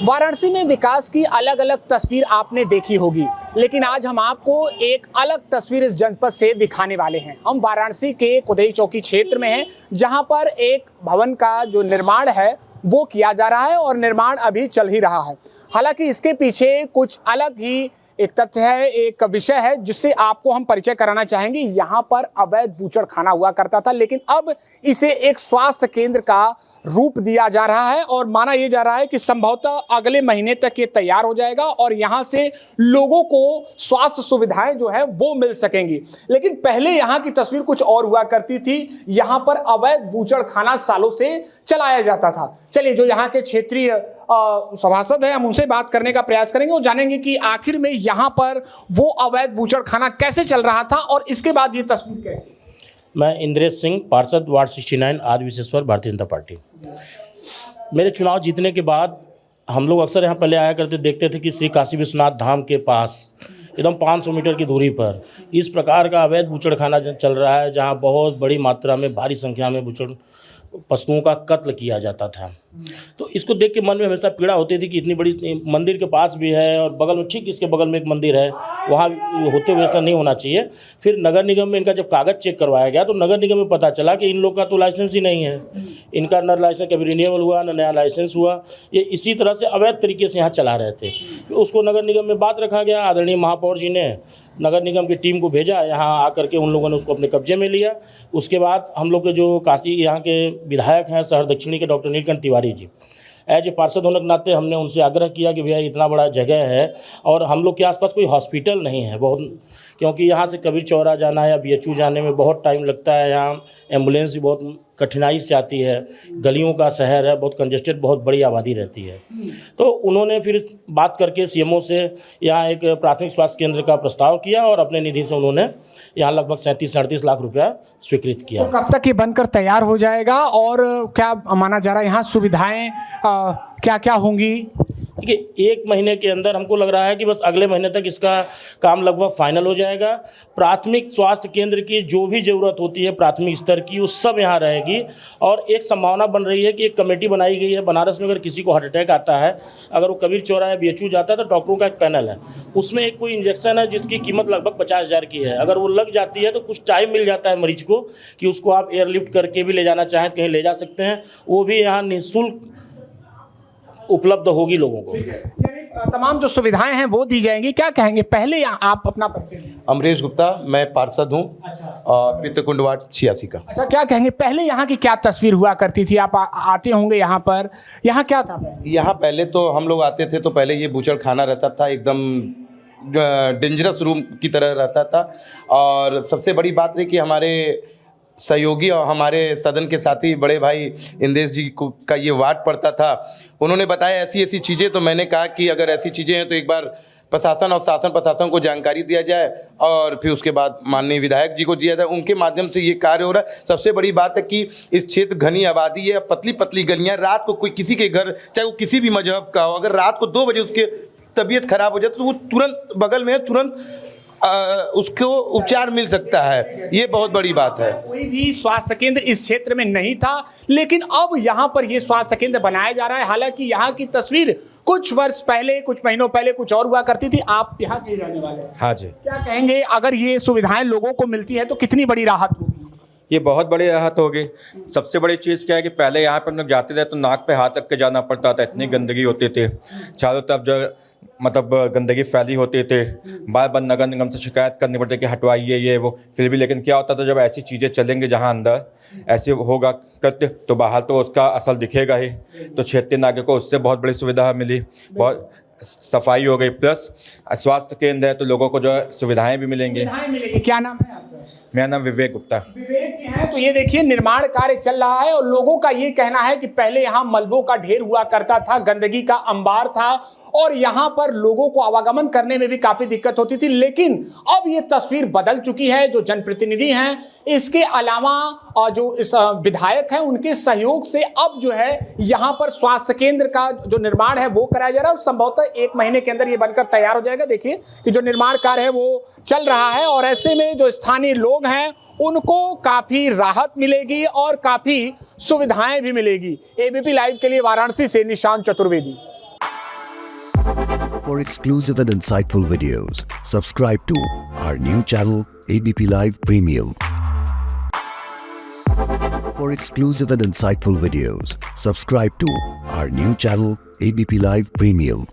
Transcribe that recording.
वाराणसी में विकास की अलग अलग तस्वीर आपने देखी होगी, लेकिन आज हम आपको एक अलग तस्वीर इस जनपद से दिखाने वाले हैं। हम वाराणसी के कुदई चौकी क्षेत्र में हैं, जहां पर एक भवन का जो निर्माण है वो किया जा रहा है और निर्माण अभी चल ही रहा है। हालांकि इसके पीछे कुछ अलग ही एक तथ्य है, एक विषय है जिससे आपको हम परिचय कराना चाहेंगे। यहाँ पर अवैध बूचड़खाना हुआ करता था, लेकिन अब इसे एक स्वास्थ्य केंद्र का रूप दिया जा रहा है और माना यह जा रहा है कि संभवतः अगले महीने तक ये तैयार हो जाएगा और यहाँ से लोगों को स्वास्थ्य सुविधाएं जो है वो मिल सकेंगी। लेकिन पहले यहाँ की तस्वीर कुछ और हुआ करती थी। यहाँ पर अवैध बूचड़खाना सालों से चलाया जाता था। चलिए, जो यहाँ के क्षेत्रीय सभासद है, हम उनसे बात करने का प्रयास करेंगे और जानेंगे कि आखिर में यहाँ पर वो अवैध बूचड़खाना कैसे चल रहा था और इसके बाद ये तस्वीर कैसे। मैं इंद्रेश सिंह, पार्षद वार्ड 69 आदि विशेश्वर, भारतीय जनता पार्टी। मेरे चुनाव जीतने के बाद हम लोग अक्सर यहाँ पहले आया करते, देखते थे कि श्री काशी विश्वनाथ धाम के पास एकदम 500 मीटर की दूरी पर इस प्रकार का अवैध बूचड़खाना चल रहा है, जहाँ बहुत बड़ी मात्रा में, भारी संख्या में पशुओं का कत्ल किया जाता था। तो इसको देख के मन में हमेशा पीड़ा होती थी कि इतनी बड़ी मंदिर के पास भी है और बगल में, ठीक इसके बगल में एक मंदिर है, वहाँ होते हुए ऐसा नहीं होना चाहिए। फिर नगर निगम में इनका जब कागज़ चेक करवाया गया तो नगर निगम में पता चला कि इन लोग का तो लाइसेंस ही नहीं है। इनका न लाइसेंस कभी रिन्यूअल हुआ, न नया लाइसेंस हुआ। ये इसी तरह से अवैध तरीके से यहाँ चला रहे थे। उसको नगर निगम में बात रखा गया। आदरणीय महापौर जी ने नगर निगम की टीम को भेजा, यहाँ आकर के उन लोगों ने उसको अपने कब्जे में लिया। उसके बाद हम लोग के जो काशी यहाँ के विधायक हैं शहर दक्षिणी के, doctor Neelkanth Tiwari ji, as a पार्षद होने के नाते हमने उनसे आग्रह किया कि भैया इतना बड़ा जगह है और हम लोग के आसपास कोई हॉस्पिटल नहीं है बहुत, क्योंकि यहाँ से कबीर चौरा जाना है या BHU जाने में बहुत टाइम लगता है। यहाँ एम्बुलेंस भी बहुत कठिनाई से आती है, गलियों का शहर है, बहुत कंजेस्टेड, बहुत बड़ी आबादी रहती है। तो उन्होंने फिर बात करके CMO से यहाँ एक प्राथमिक स्वास्थ्य केंद्र का प्रस्ताव किया और अपने निधि से उन्होंने यहाँ लगभग 37-38 लाख रुपया स्वीकृत किया। तो कब तक ये बनकर तैयार हो जाएगा और क्या माना जा रहा है यहाँ सुविधाएं क्या क्या होंगी? देखिए, 1 महीने के अंदर हमको लग रहा है कि बस अगले महीने तक इसका काम लगभग फाइनल हो जाएगा। प्राथमिक स्वास्थ्य केंद्र की जो भी ज़रूरत होती है प्राथमिक स्तर की, वो सब यहाँ रहेगी। और एक संभावना बन रही है कि एक कमेटी बनाई गई है बनारस में। अगर किसी को हार्ट अटैक आता है, अगर वो कबीर चौरा या BHU जाता है तो डॉक्टरों का एक पैनल है, उसमें एक कोई इंजेक्शन है जिसकी कीमत लगभग 50,000 की है। अगर वो लग जाती है तो कुछ टाइम मिल जाता है मरीज को कि उसको आप एयरलिफ्ट करके भी ले जाना चाहें कहीं ले जा सकते हैं। वो भी यहाँ निःशुल्क उपलब्ध होगी लोगों को। तमाम जो सुविधाएं हैं वो दी जाएंगी। क्या कहेंगे, पहले आप अपना परिचय? अमरेश गुप्ता, मैं पार्षद हूँ। अच्छा। पितकुंड वार्ड 86 का। अच्छा, क्या कहेंगे, पहले यहाँ की क्या तस्वीर हुआ करती थी? आप आते होंगे यहाँ पर, यहाँ क्या था? यहाँ पहले तो हम लोग आते थे तो पहले ये बूचड़खाना रहता था, एकदम डेंजरस रूम की तरह रहता था। और सबसे बड़ी बात रही कि हमारे सहयोगी और हमारे सदन के साथी बड़े भाई इंद्रेश जी का ये वार्ड पड़ता था। उन्होंने बताया ऐसी ऐसी चीज़ें, तो मैंने कहा कि अगर ऐसी चीज़ें हैं तो एक बार प्रशासन और शासन प्रशासन को जानकारी दिया जाए और फिर उसके बाद माननीय विधायक जी को दिया जाए। उनके माध्यम से ये कार्य हो रहा है। सबसे बड़ी बात है कि इस क्षेत्र घनी आबादी है, पतली पतली गलियाँ। रात को कोई किसी के घर, चाहे वो किसी भी मजहब का हो, अगर रात को 2 बजे उसके तबीयत खराब हो जाए तो वो तुरंत बगल में तुरंत उसको उपचार मिल सकता है। ये बहुत बड़ी बात है। कोई भी स्वास्थ्य केंद्र इस क्षेत्र में नहीं था, लेकिन अब यहाँ पर ये स्वास्थ्य केंद्र बनाया जा रहा है। हालांकि यहाँ की तस्वीर कुछ वर्ष पहले, कुछ महीनों पहले कुछ और हुआ करती थी। आप यहाँ के रहने वाले हैं? हाँ जी। क्या कहेंगे, अगर ये सुविधाएं लोगों को मिलती है तो कितनी बड़ी राहत होगी? ये बहुत बड़ी राहत होगी। सबसे बड़ी चीज़ क्या है कि पहले यहाँ पर हम लोग जाते थे तो नाक पे हाथ रख के जाना पड़ता था, इतनी गंदगी होती थी चारों तरफ, जो मतलब गंदगी फैली होती थी। बार बार नगर निगम से शिकायत करनी पड़ती कि हटवाइए ये वो। फिर भी लेकिन क्या होता था, जब ऐसी चीज़ें चलेंगे जहाँ अंदर ऐसे होगा करते तो बाहर तो उसका असर दिखेगा ही। तो क्षेत्रीय नागरिक को उससे बहुत बड़ी सुविधा मिली, बहुत सफाई हो गई, प्लस स्वास्थ्य केंद्र है तो लोगों को जो सुविधाएँ भी मिलेंगी। क्या नाम है आपका? मेरा नाम विवेक गुप्ता। विवेक जी हैं। तो ये देखिए, निर्माण कार्य चल रहा है और लोगों का ये कहना है कि पहले यहाँ मलबों का ढेर हुआ करता था, गंदगी का अंबार था और यहाँ पर लोगों को आवागमन करने में भी काफी दिक्कत होती थी। लेकिन अब ये तस्वीर बदल चुकी है। जो जनप्रतिनिधि हैं, इसके अलावा जो इस विधायक हैं, उनके सहयोग से अब जो है यहाँ पर स्वास्थ्य केंद्र का जो निर्माण है वो कराया जा रहा है और संभवतः 1 महीने के अंदर ये बनकर तैयार हो जाएगा। देखिए कि जो निर्माण कार्य है वो चल रहा है और ऐसे में जो स्थानीय लोग हैं उनको काफी राहत मिलेगी और काफी सुविधाएं भी मिलेगी। ABP लाइव के लिए वाराणसी से Nishant Chaturvedi. For exclusive and insightful videos, subscribe to our new channel ABP Live Premium. For exclusive and insightful videos, subscribe to our new channel ABP Live Premium.